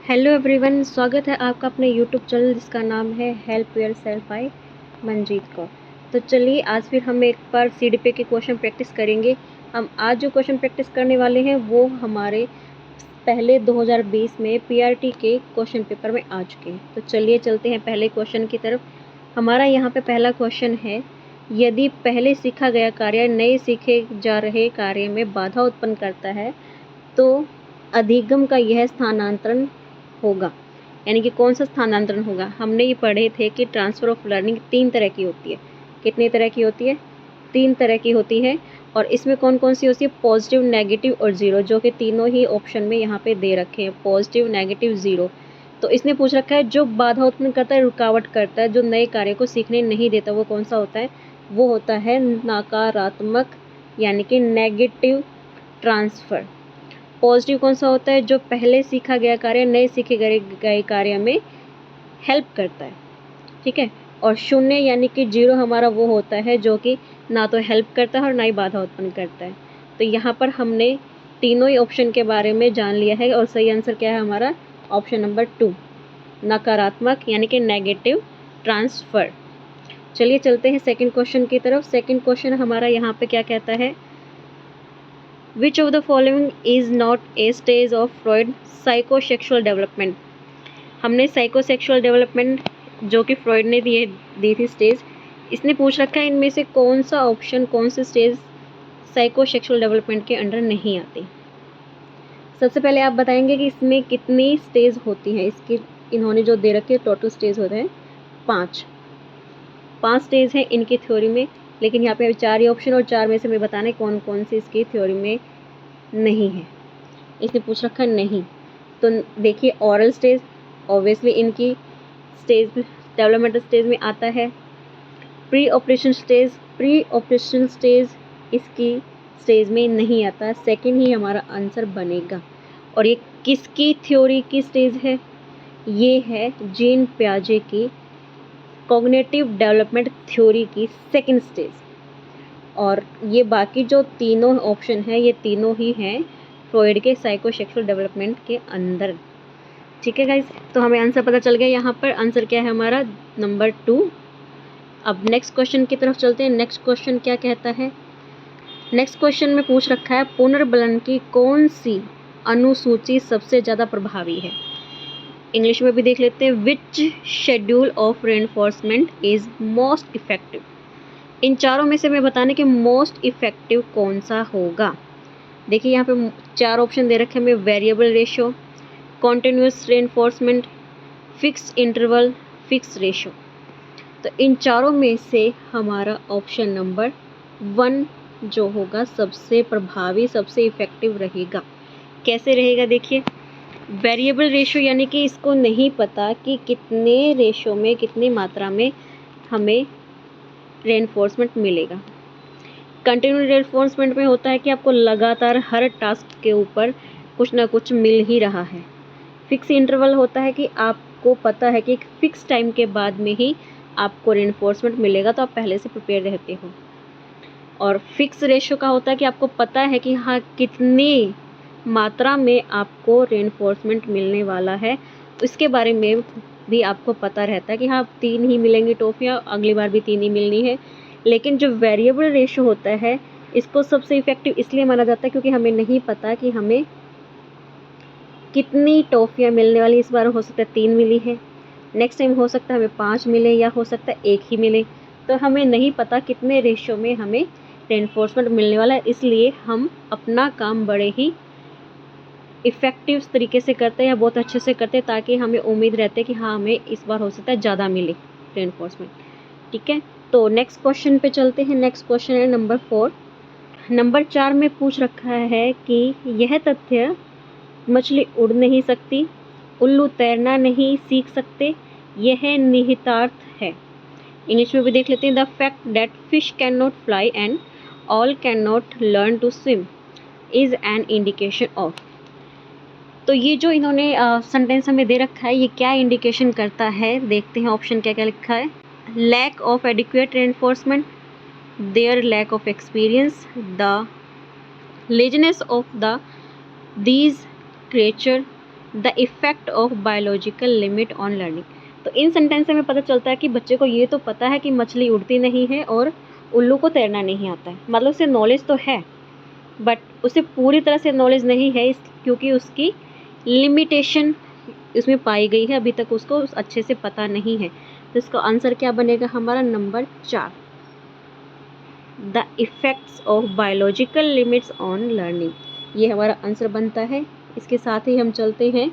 Hello everyone, स्वागत है आपका अपने यूट्यूब चैनल जिसका नाम है help yourself by Manjeet Kaur. तो चलिए आज फिर हम एक बार सीडीपी के क्वेश्चन प्रैक्टिस करेंगे। हम आज जो क्वेश्चन प्रैक्टिस करने वाले हैं वो हमारे पहले 2020 में पीआरटी के क्वेश्चन पेपर में आ चुके हैं। तो चलिए चलते हैं पहले क्वेश्चन की तरफ। हमारा यहाँ पे पहला क्वेश्चन है, यदि पहले सीखा गया कार्य नए सीखे जा रहे कार्य में बाधा उत्पन्न करता है तो अधिगम का यह स्थानांतरण होगा। यानी कि कौन सा स्थानांतरण होगा। हमने ये पढ़े थे कि ट्रांसफ़र ऑफ लर्निंग 3 तरह की होती है। कितनी तरह की होती है? 3 तरह की होती है। और इसमें कौन कौन सी होती है? पॉजिटिव, नेगेटिव और ज़ीरो, जो कि तीनों ही ऑप्शन में यहाँ पे दे रखे हैं, पॉजिटिव, नेगेटिव, ज़ीरो। तो इसने पूछ रखा है जो बाधा उत्पन्न करता है, रुकावट करता है, जो नए कार्य को सीखने नहीं देता, वो कौन सा होता है? वो होता है नकारात्मक, यानी कि नेगेटिव ट्रांसफ़र। पॉजिटिव कौन सा होता है? जो पहले सीखा गया कार्य नए सीखे गए कार्य में हेल्प करता है, ठीक है। और शून्य यानी कि जीरो हमारा वो होता है जो कि ना तो हेल्प करता है और ना ही बाधा उत्पन्न करता है। तो यहाँ पर हमने तीनों ही ऑप्शन के बारे में जान लिया है और सही आंसर क्या है हमारा? ऑप्शन नंबर 2, नकारात्मक यानी कि नेगेटिव ट्रांसफ़र। चलिए चलते हैं सेकंड क्वेश्चन की तरफ। सेकंड क्वेश्चन हमारा यहाँ पे क्या कहता है, Which of the following is not a stage of Freud psychosexual development? हमने साइकोसेक्सुअल डेवलपमेंट जो कि फ्रॉइड ने दी थी स्टेज, इसने पूछ रखा है इनमें से कौन सा ऑप्शन, कौन सी स्टेज साइकोसेक्सुअल डेवलपमेंट के अंडर नहीं आती। सबसे पहले आप बताएंगे कि इसमें कितनी स्टेज होती हैं। इसकी इन्होंने जो दे रखी है टोटल स्टेज होते हैं 5 स्टेज हैं इनकी थ्योरी में, लेकिन यहाँ पे 4 ही ऑप्शन और 4 में से मैं बताने कौन कौन सी इसकी थ्योरी में नहीं है। इसने पूछ रखा नहीं। तो देखिए, ऑरल स्टेज ऑब्वियसली इनकी स्टेज डेवलपमेंटल स्टेज में आता है। प्री ऑपरेशन स्टेज इसकी स्टेज में नहीं आता, सेकंड ही हमारा आंसर बनेगा। और ये किसकी थ्योरी की स्टेज है? ये है जीन पियाजे की कॉग्निटिव डेवलपमेंट थ्योरी की सेकंड स्टेज। और ये बाकी जो तीनों ऑप्शन हैं ये तीनों ही हैं फ्रॉइड के साइकोसेक्सुअल डेवलपमेंट के अंदर, ठीक है गाइज। तो हमें आंसर पता चल गया। यहाँ पर आंसर क्या है हमारा? नंबर 2। अब नेक्स्ट क्वेश्चन की तरफ चलते हैं। नेक्स्ट क्वेश्चन क्या कहता है? नेक्स्ट क्वेश्चन में पूछ रखा है पुनर्बलन की कौन सी अनुसूची सबसे ज़्यादा प्रभावी है। इंग्लिश में भी देख लेते हैं। Which schedule of reinforcement is most effective. इन चारों में से मैं बताने कि मोस्ट इफेक्टिव कौन सा होगा। देखिए यहाँ पे 4 ऑप्शन दे रखे हैं हमें, variable ratio, continuous reinforcement, fix interval, fix ratio. तो इन चारों में से हमारा ऑप्शन नंबर 1 जो होगा सबसे प्रभावी, सबसे इफेक्टिव रहेगा। कैसे रहेगा? देखिए, वेरिएबल रेशो यानी कि इसको नहीं पता कि कितने रेशो में, कितनी मात्रा में हमें रेनफोर्समेंट मिलेगा। कंटिन्यूस रेनफोर्समेंट में होता है कि आपको लगातार हर टास्क के ऊपर कुछ ना कुछ मिल ही रहा है। फिक्स इंटरवल होता है कि आपको पता है कि एक फिक्स टाइम के बाद में ही आपको रेनफोर्समेंट मिलेगा, तो आप पहले से प्रिपेयर रहते हो। और फिक्स रेशो का होता है कि आपको पता है कि हाँ कितनी मात्रा में आपको रेनफोर्समेंट मिलने वाला है, इसके बारे में भी आपको पता रहता है कि हाँ 3 ही मिलेंगी टॉफियाँ, अगली बार भी 3 ही मिलनी है। लेकिन जो वेरिएबल रेशो होता है इसको सबसे इफेक्टिव इसलिए माना जाता है क्योंकि हमें नहीं पता कि हमें कितनी टॉफियाँ मिलने वाली। इस बार हो सकता है 3 मिली है, नेक्स्ट टाइम हो सकता है हमें 5 मिले, या हो सकता है 1 ही मिले। तो हमें नहीं पता कितने रेशो में हमें रेनफोर्समेंट मिलने वाला है, इसलिए हम अपना काम बड़े ही इफ़ेक्टिव तरीके से करते हैं या बहुत अच्छे से करते हैं, ताकि हमें उम्मीद रहती है कि हाँ हमें इस बार हो सकता है ज़्यादा मिले रेनफोर्समेंट, ठीक है। तो नेक्स्ट क्वेश्चन पे चलते हैं। नेक्स्ट क्वेश्चन है नंबर 4। नंबर 4 में पूछ रखा है कि यह तथ्य मछली उड़ नहीं सकती, उल्लू तैरना नहीं सीख सकते, यह निहितार्थ है। इंग्लिश में भी देख लेते हैं। The fact that fish can not fly and all can not learn to swim is an indication of. तो ये जो इन्होंने सेंटेंस हमें दे रखा है ये क्या इंडिकेशन करता है? देखते हैं ऑप्शन क्या क्या लिखा है। Lack of adequate reinforcement, there lack of experience, the laziness of the these creature, the effect of biological limit on learning. तो इन सेंटेंस से हमें पता चलता है कि बच्चे को ये तो पता है कि मछली उड़ती नहीं है और उल्लू को तैरना नहीं आता है, मतलब उसे नॉलेज तो है बट उसे पूरी तरह से नॉलेज नहीं है क्योंकि उसकी लिमिटेशन इसमें पाई गई है, अभी तक उसको अच्छे से पता नहीं है। तो इसका आंसर क्या बनेगा हमारा number 4, the effects of biological limits on learning, ये हमारा आंसर बनता है। इसके साथ ही हम चलते हैं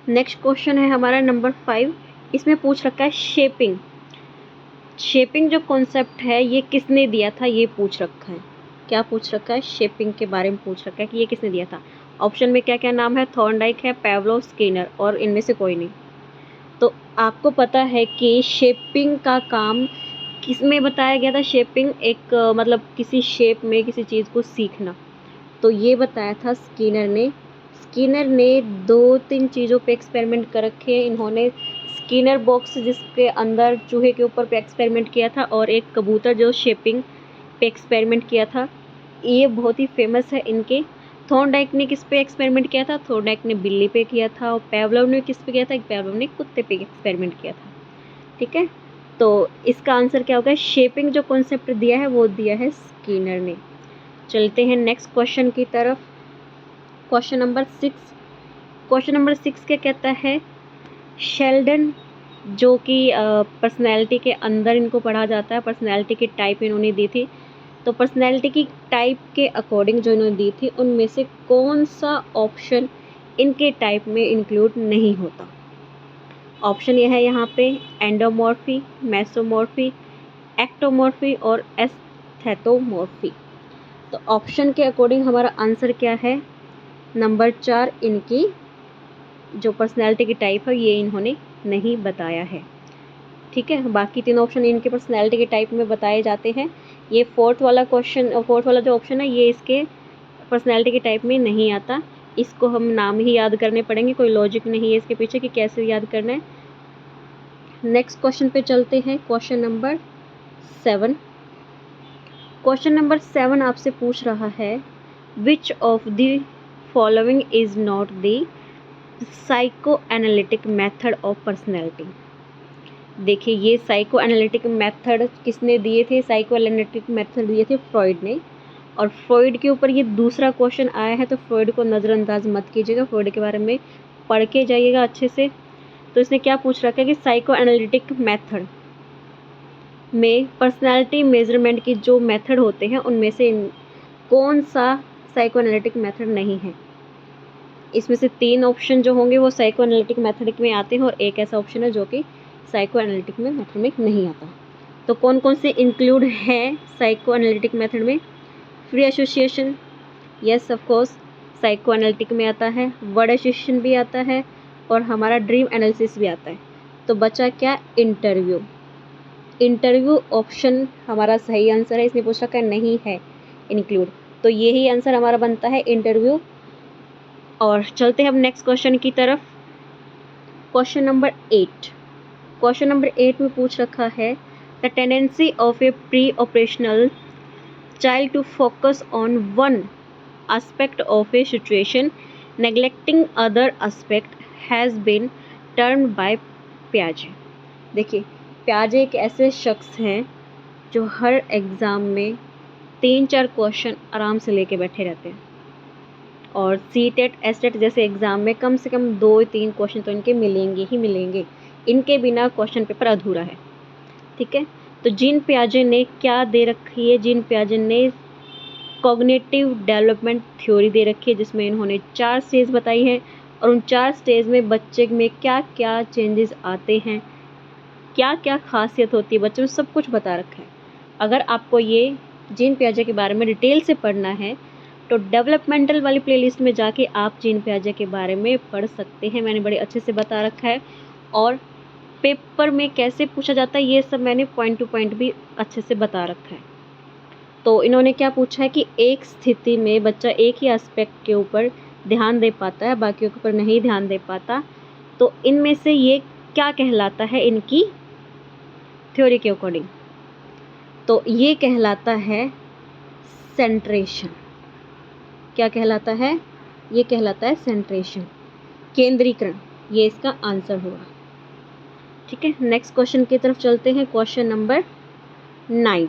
नेक्स्ट क्वेश्चन है हमारा नंबर 5। इसमें पूछ रखा है शेपिंग। शेपिंग जो कॉन्सेप्ट है ये किसने दिया था, ये पूछ रखा है। क्या पूछ रखा है, शेपिंग के बारे में पूछ रखा है कि ये किसने दिया था। ऑप्शन में क्या क्या नाम है, थॉर्नडाइक है, पावलोव, स्किनर और इनमें से कोई नहीं। तो आपको पता है कि शेपिंग का काम किस में बताया गया था। शेपिंग एक मतलब किसी शेप में किसी चीज़ को सीखना, तो ये बताया था स्किनर ने। स्किनर ने 2-3 चीज़ों पे एक्सपेरिमेंट कर रखे हैं इन्होंने। स्किनर बॉक्स जिसके अंदर चूहे के ऊपर पे एक्सपेरिमेंट किया था और एक कबूतर जो शेपिंग पे एक्सपेरिमेंट किया था, ये बहुत ही फेमस है इनके। थॉर्नडाइक ने किस पे एक्सपेरिमेंट किया था, थॉर्नडाइक ने बिल्ली पे किया था। और पावलोव ने किस पे किया था, पावलोव ने कुत्ते पे एक्सपेरिमेंट किया था। ठीक है, तो इसका आंसर क्या होगा, शेपिंग जो कॉन्सेप्ट दिया है वो दिया है स्किनर ने। चलते हैं नेक्स्ट क्वेश्चन की तरफ। Question number 6। क्वेश्चन नंबर 6 क्या कहता है, शेल्डन जो कि पर्सनैलिटी के अंदर इनको पढ़ा जाता है, पर्सनैलिटी की टाइप इन्होंने दी थी। तो पर्सनैलिटी की टाइप के अकॉर्डिंग जो इन्होंने दी थी उनमें से कौन सा ऑप्शन इनके टाइप में इंक्लूड नहीं होता। ऑप्शन यह है यहाँ पे एंडोमॉर्फी, मेसोमॉर्फी, एक्टोमॉर्फी और एस्थेटोमॉर्फी। तो ऑप्शन के अकॉर्डिंग हमारा आंसर क्या है, नंबर 4, इनकी जो पर्सनैलिटी की टाइप है ये इन्होंने नहीं बताया है। ठीक है, बाकी 3 ऑप्शन इनके पर्सनैलिटी के टाइप में बताए जाते हैं। ये फोर्थ वाला जो ऑप्शन है ये इसके पर्सनैलिटी के टाइप में नहीं आता। इसको हम नाम ही याद करने पड़ेंगे, कोई लॉजिक नहीं है इसके पीछे कि कैसे याद करना है। नेक्स्ट क्वेश्चन पे चलते हैं, क्वेश्चन नंबर 7। क्वेश्चन नंबर 7 आपसे पूछ रहा है, which of the following is not the psycho analytic method of personality. देखिए ये साइको एनालिटिक मेथड किसने दिए थे, साइको एनालिटिक मेथड दिए थे फ्रॉइड ने। और फ्रॉइड के ऊपर ये दूसरा क्वेश्चन आया है, तो फ्रॉइड को नज़रअंदाज मत कीजिएगा, फ्रॉइड के बारे में पढ़ के जाइएगा अच्छे से। तो इसने क्या पूछ रखा है कि साइको एनालिटिक मेथड में पर्सनैलिटी मेजरमेंट की जो मेथड होते हैं उनमें से कौन सा साइको एनालिटिक मेथड नहीं है। इसमें से 3 ऑप्शन जो होंगे वो साइको एनालिटिक मेथड में आते हैं और एक ऐसा ऑप्शन है जो कि साइको एनालिटिक में मेथड में नहीं आता। तो कौन कौन से इंक्लूड है साइको एनालिटिक मेथड में, free association, yes of course psycho analytic में आता है, वर्ड एसोसिएशन भी आता है और हमारा ड्रीम एनालिसिस भी आता है। तो बचा क्या, इंटरव्यू। इंटरव्यू ऑप्शन हमारा सही आंसर है, इसने पूछ रखा है नहीं है इंक्लूड, तो यही आंसर हमारा बनता है इंटरव्यू। और चलते हैं अब नेक्स्ट क्वेश्चन की तरफ। Question number 8। क्वेश्चन नंबर 8 में पूछ रखा है, the tendency of a pre operational child to focus on one aspect of a situation neglecting other aspect has been termed by Piaget। देखिए पियाजे एक ऐसे शख्स हैं जो हर एग्ज़ाम में 3-4 क्वेश्चन आराम से लेके बैठे रहते हैं और सीटेट एसटेट जैसे एग्ज़ाम में कम से कम 2-3 क्वेश्चन तो इनके मिलेंगे ही मिलेंगे, इनके बिना क्वेश्चन पेपर अधूरा है। ठीक है, तो जीन पियाजे ने क्या दे रखी है, जीन पियाजे ने कॉग्निटिव डेवलपमेंट थ्योरी दे रखी है जिसमें इन्होंने 4 स्टेज बताई है और उन 4 स्टेज में बच्चे में क्या क्या चेंजेस आते हैं, क्या क्या खासियत होती है बच्चे में, सब कुछ बता रखा है। अगर आपको ये जीन पियाजे के बारे में डिटेल से पढ़ना है तो डेवलपमेंटल वाली प्लेलिस्ट में जाके आप जीन पियाजे के बारे में पढ़ सकते हैं, मैंने बड़े अच्छे से बता रखा है। और पेपर में कैसे पूछा जाता है ये सब मैंने पॉइंट टू पॉइंट भी अच्छे से बता रखा है। तो इन्होंने क्या पूछा है कि एक स्थिति में बच्चा एक ही एस्पेक्ट के ऊपर ध्यान दे पाता है, बाकियों के ऊपर नहीं ध्यान दे पाता, तो इनमें से ये क्या कहलाता है इनकी थ्योरी के अकॉर्डिंग। तो ये कहलाता है सेंट्रेशन। क्या कहलाता है, ये कहलाता है सेंट्रेशन। केंद्रीकरण, ये इसका आंसर होगा। ठीक है, नेक्स्ट क्वेश्चन की तरफ चलते हैं। Question number 9।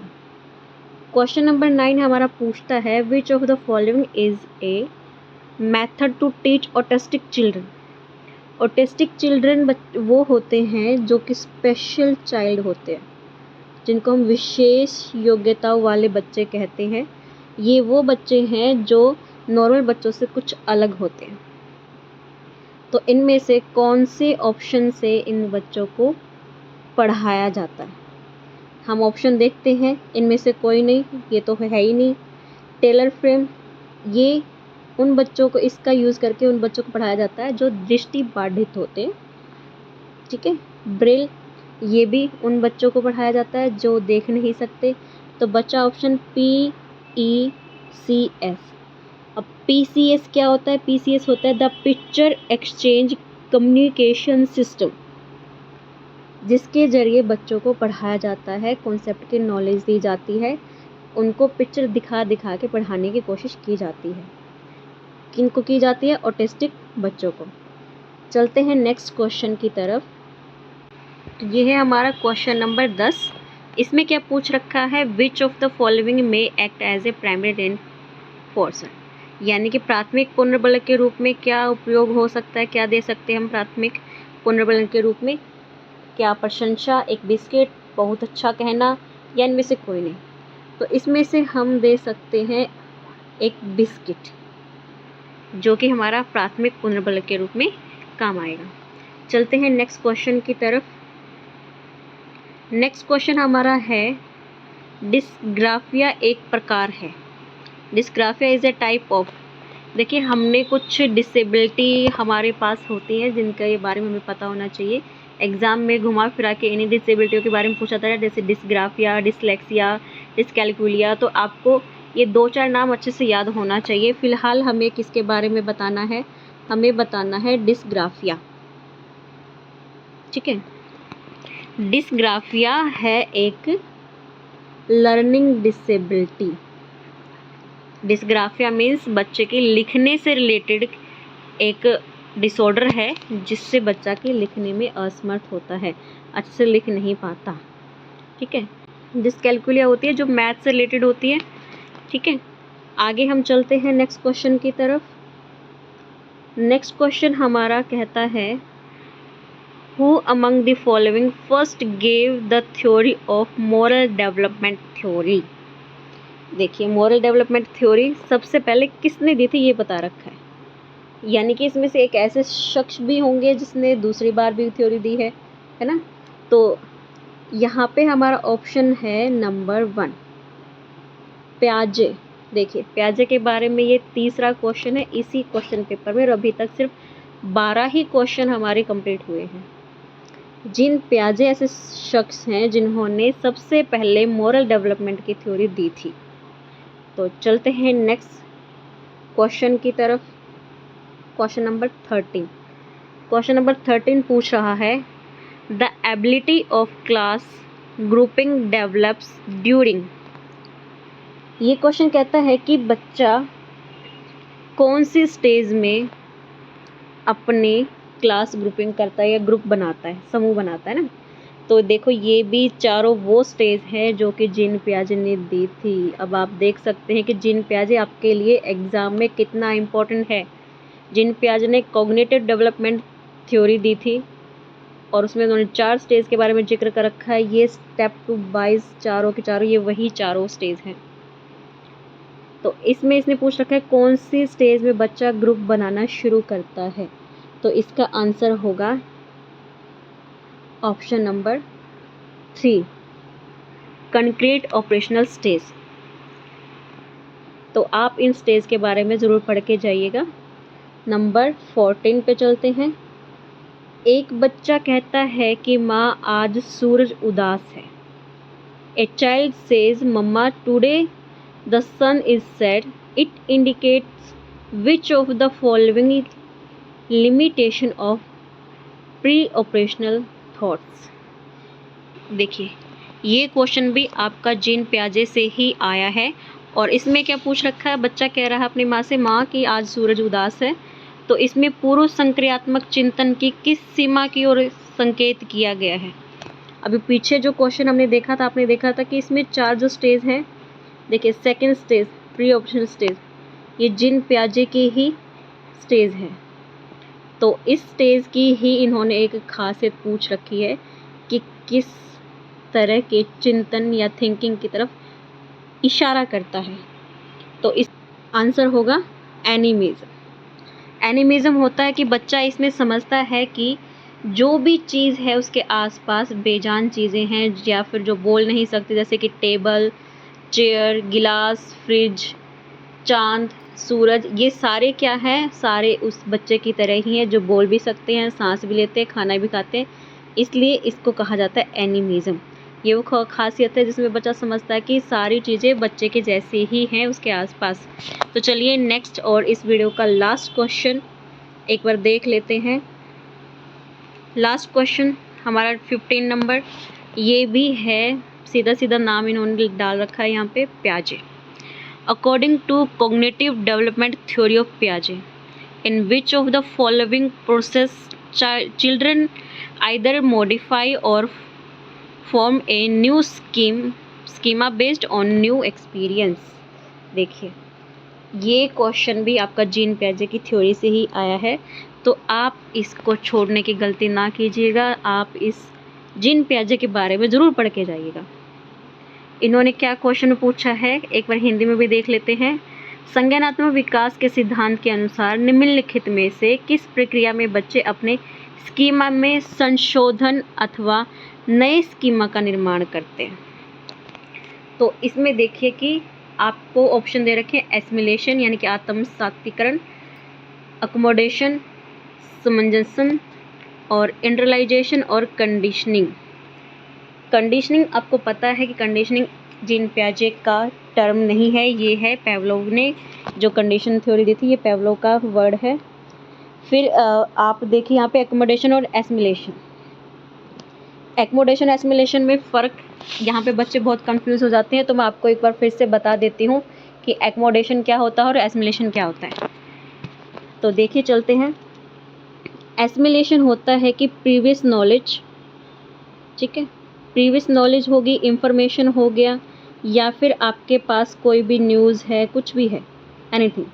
क्वेश्चन नंबर 9 हमारा पूछता है which of the following is a method to teach autistic children. Autistic children वो होते हैं जो कि स्पेशल चाइल्ड होते हैं, जिनको हम विशेष योग्यताओं वाले बच्चे कहते हैं। ये वो बच्चे हैं जो नॉर्मल बच्चों से कुछ अलग होते हैं। तो इनमें से कौन से ऑप्शन से इन बच्चों को पढ़ाया जाता है? हम ऑप्शन देखते हैं, इनमें से कोई नहीं, ये तो है ही नहीं। टेलर फ्रेम, ये उन बच्चों को, इसका यूज़ करके उन बच्चों को पढ़ाया जाता है जो दृष्टि बाधित होते हैं। ठीक है, ब्रेल, ये भी उन बच्चों को पढ़ाया जाता है जो देख नहीं सकते। तो बचा ऑप्शन PECS। अब PCS क्या होता है? PCS होता है the picture exchange communication system, जिसके जरिए बच्चों को पढ़ाया जाता है, कॉन्सेप्ट की नॉलेज दी जाती है, उनको पिक्चर दिखा दिखा के पढ़ाने की कोशिश की जाती है। किनको की जाती है? ऑटिस्टिक बच्चों को। चलते हैं नेक्स्ट क्वेश्चन की तरफ। ये है हमारा क्वेश्चन नंबर 10। इसमें क्या पूछ रखा है? विच ऑफ द फॉलोइंग में एक्ट एज ए प्राइमरी रेनफोर्सर, यानी कि प्राथमिक पुनर्बलक के रूप में क्या उपयोग हो सकता है, क्या दे सकते हैं हम प्राथमिक पुनर्बलक के रूप में? क्या प्रशंसा, एक बिस्किट, बहुत अच्छा कहना, या इनमें से कोई नहीं? तो इसमें से हम दे सकते हैं एक बिस्किट, जो कि हमारा प्राथमिक पुनर्बलक के रूप में काम आएगा। चलते हैं नेक्स्ट क्वेश्चन की तरफ। नेक्स्ट क्वेश्चन हमारा है डिस्ग्राफिया एक प्रकार है। Dysgraphia is a type of, देखिए हमने कुछ डिसेबिलिटी हमारे पास होती है जिनका ये बारे में हमें पता होना चाहिए। एग्ज़ाम में घुमा फिरा के इन्हीं डिसेबिलिटियों के बारे में पूछा था, जैसे डिस्ग्राफिया, डिसलेक्सिया, डिसकैलकुलिया। तो आपको ये 2-4 नाम अच्छे से याद होना चाहिए। फ़िलहाल हमें किसके बारे में बताना है? हमें बताना है डिस्ग्राफिया। ठीक है, डिस्ग्राफिया है एक लर्निंग डिसेबिलिटी। डिस्ग्राफिया मीन्स बच्चे के लिखने से रिलेटेड एक डिसऑर्डर है, जिससे बच्चा के लिखने में असमर्थ होता है, अच्छे से लिख नहीं पाता। ठीक है, डिसकैलकुलिया होती है जो मैथ से रिलेटेड होती है। ठीक है, आगे हम चलते हैं नेक्स्ट क्वेश्चन की तरफ। नेक्स्ट क्वेश्चन हमारा कहता है who among the following first gave the theory of moral development theory. देखिए, मॉरल डेवलपमेंट थ्योरी सबसे पहले किसने दी थी ये बता रखा है, यानी कि इसमें से एक ऐसे शख्स भी होंगे जिसने दूसरी बार भी थ्योरी दी है ना। तो यहाँ पे हमारा ऑप्शन है नंबर 1 प्याजे। देखिए, प्याजे के बारे में ये तीसरा क्वेश्चन है इसी क्वेश्चन पेपर में, और अभी तक सिर्फ 12 ही क्वेश्चन हमारे कंप्लीट हुए हैं। जिन प्याजे ऐसे शख्स हैं जिन्होंने सबसे पहले मॉरल डेवलपमेंट की थ्योरी दी थी। तो चलते हैं नेक्स्ट क्वेश्चन की तरफ। Question number 13। क्वेश्चन नंबर 13 पूछ रहा है the ability of class grouping develops during. ये क्वेश्चन कहता है कि बच्चा कौन सी स्टेज में अपने क्लास ग्रुपिंग करता है या ग्रुप बनाता है, समूह बनाता है ना। तो देखो, ये भी चारों वो स्टेज है जो कि जीन पियाजे ने दी थी। अब आप देख सकते हैं कि जीन पियाजे आपके लिए एग्ज़ाम में कितना इम्पोर्टेंट है। जीन पियाजे ने कॉग्निटिव डेवलपमेंट थ्योरी दी थी, और उसमें उन्होंने 4 स्टेज के बारे में जिक्र कर रखा है। ये स्टेप 2 वाइज चारों के चारों ये वही चारों स्टेज हैं। तो इसमें इसने पूछ रखा है कौन सी स्टेज में बच्चा ग्रुप बनाना शुरू करता है। तो इसका आंसर होगा option number 3 concrete operational stage. तो आप इन स्टेज के बारे में ज़रूर पढ़ के जाइएगा। नंबर 14 पे चलते हैं। एक बच्चा कहता है कि माँ आज सूरज उदास है। A child says mamma today the sun is sad. It indicates which of the following limitation of pre operational thoughts. देखिए, ये क्वेश्चन भी आपका जीन पियाजे से ही आया है, और इसमें क्या पूछ रखा है? बच्चा कह रहा है अपनी माँ से, माँ कि आज सूरज उदास है, तो इसमें पूर्व संक्रियात्मक चिंतन की किस सीमा की ओर संकेत किया गया है? अभी पीछे जो क्वेश्चन हमने देखा था, आपने देखा था कि इसमें 4 जो स्टेज हैं, देखिए second stage pre optional stage, ये जीन पियाजे की ही स्टेज है। तो इस स्टेज की ही इन्होंने एक खासियत पूछ रखी है कि किस तरह के चिंतन या थिंकिंग की तरफ इशारा करता है। तो इस आंसर होगा एनिमिज्म। एनिमिज्म होता है कि बच्चा इसमें समझता है कि जो भी चीज़ है उसके आसपास बेजान चीज़ें हैं या फिर जो बोल नहीं सकती, जैसे कि टेबल, चेयर, गिलास, फ्रिज, चांद, सूरज, ये सारे क्या हैं? सारे उस बच्चे की तरह ही हैं जो बोल भी सकते हैं, सांस भी लेते हैं, खाना भी खाते हैं। इसलिए इसको कहा जाता है एनिमिज्म। ये वो खासियत है जिसमें बच्चा समझता है कि सारी चीज़ें बच्चे के जैसी ही हैं उसके आसपास। तो चलिए नेक्स्ट और इस वीडियो का लास्ट क्वेश्चन एक बार देख लेते हैं। लास्ट क्वेश्चन हमारा 15 नंबर, ये भी है, सीधा सीधा नाम इन्होंने डाल रखा है यहाँ पे, पियाजे। According to cognitive development theory of पियाजे, in which of the following process children either modify or form a new schema based on new experience. देखिए ये क्वेश्चन भी आपका जीन पियाजे की थ्योरी से ही आया है, तो आप इसको छोड़ने की गलती ना कीजिएगा, आप इस जीन पियाजे के बारे में ज़रूर पढ़ के जाइएगा। इन्होंने क्या क्वेश्चन पूछा है एक बार हिंदी में भी देख लेते हैं। संज्ञानात्मक विकास के सिद्धांत के अनुसार निम्नलिखित में से किस प्रक्रिया में बच्चे अपने स्कीमा में संशोधन अथवा नए स्कीमा का निर्माण करते हैं? तो इसमें देखिए कि आपको ऑप्शन दे रखे हैं एसिमिलेशन यानी कि आत्मसातीकरण, अकोमोडेशन, समंजसन और इंटरलाइजेशन और कंडीशनिंग। कंडीशनिंग आपको पता है कि कंडीशनिंग जीन पियाजे का टर्म नहीं है, ये है पेवलोव ने जो कंडीशन थ्योरी दी थी, ये पेवलोव का वर्ड है। फिर आप देखिए यहाँ पे एकोमोडेशन और एसिमिलेशन। एकोमोडेशन एसिमिलेशन में फ़र्क यहाँ पे बच्चे बहुत कंफ्यूज हो जाते हैं, तो मैं आपको एक बार फिर से बता देती हूँ कि एकोमोडेशन क्या होता है और एसिमिलेशन क्या होता है। तो देखिए चलते हैं। एसिमिलेशन होता है कि प्रीवियस नॉलेज, ठीक है, प्रीवियस नॉलेज होगी, इंफॉर्मेशन हो गया, या फिर आपके पास कोई भी न्यूज़ है, कुछ भी है, एनीथिंग।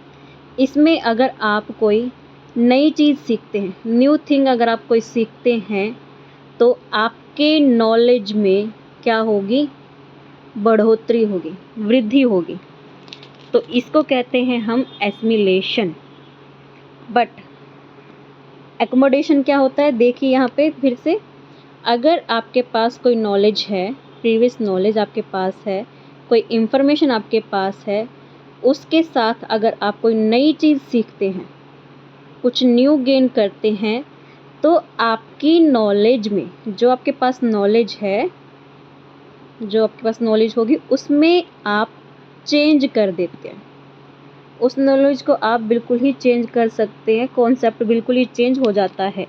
इसमें अगर आप कोई नई चीज़ सीखते हैं, न्यू थिंग अगर आप कोई सीखते हैं, तो आपके नॉलेज में क्या होगी? बढ़ोतरी होगी, वृद्धि होगी। तो इसको कहते हैं हम एसिमिलेशन। बट एकोमोडेशन क्या होता है? देखिए यहाँ पे फिर से, अगर आपके पास कोई नॉलेज है, प्रीवियस नॉलेज आपके पास है, कोई इंफॉर्मेशन आपके पास है, उसके साथ अगर आप कोई नई चीज़ सीखते हैं, कुछ न्यू गेन करते हैं, तो आपकी नॉलेज में जो आपके पास नॉलेज है, जो आपके पास नॉलेज होगी, उसमें आप चेंज कर देते हैं। उस नॉलेज को आप बिल्कुल ही चेंज कर सकते हैं, कॉन्सेप्ट बिल्कुल ही चेंज हो जाता है।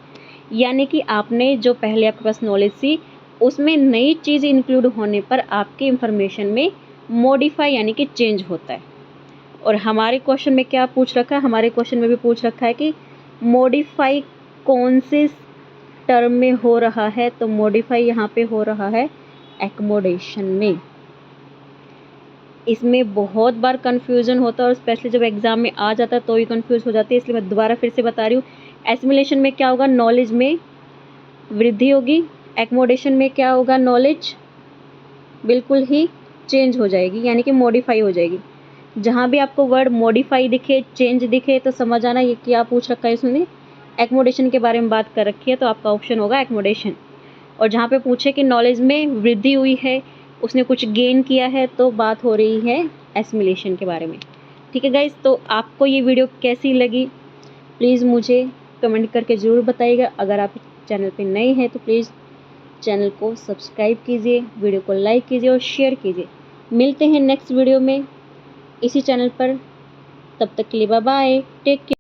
यानी कि आपने जो पहले आपके पास नॉलेज थी, उसमें नई चीज़ इंक्लूड होने पर आपकी इंफॉर्मेशन में मॉडिफाई यानी कि चेंज होता है। और हमारे क्वेश्चन में क्या पूछ रखा है? हमारे क्वेश्चन में भी पूछ रखा है कि मॉडिफाई कौन से टर्म में हो रहा है? तो मॉडिफाई यहाँ पे हो रहा है एकोमोडेशन में। इसमें बहुत बार कन्फ्यूज़न होता है और स्पेशली जब एग्ज़ाम में आ जाता है तो ही कन्फ्यूज़ हो जाती है, इसलिए मैं दोबारा फिर से बता रही हूँ। एसिमिलेशन में क्या होगा? नॉलेज में वृद्धि होगी। एकोमोडेशन में क्या होगा? नॉलेज बिल्कुल ही चेंज हो जाएगी, यानी कि मॉडिफाई हो जाएगी। जहाँ भी आपको वर्ड मॉडिफाई दिखे, चेंज दिखे, तो समझ आना ये क्या पूछ रखा है इसने, एकोमोडेशन के बारे में बात कर रखी है, तो आपका ऑप्शन होगा एकोमोडेशन। और जहाँ पे पूछे कि नॉलेज में वृद्धि हुई है, उसने कुछ गेन किया है, तो बात हो रही है एसिमिलेशन के बारे में। ठीक है गाइस, तो आपको ये वीडियो कैसी लगी प्लीज़ मुझे कमेंट करके ज़रूर बताइएगा। अगर आप चैनल पे नए हैं तो प्लीज़ चैनल को सब्सक्राइब कीजिए, वीडियो को लाइक कीजिए और शेयर कीजिए। मिलते हैं नेक्स्ट वीडियो में इसी चैनल पर, तब तक के लिए बाय बाय, टेक केयर।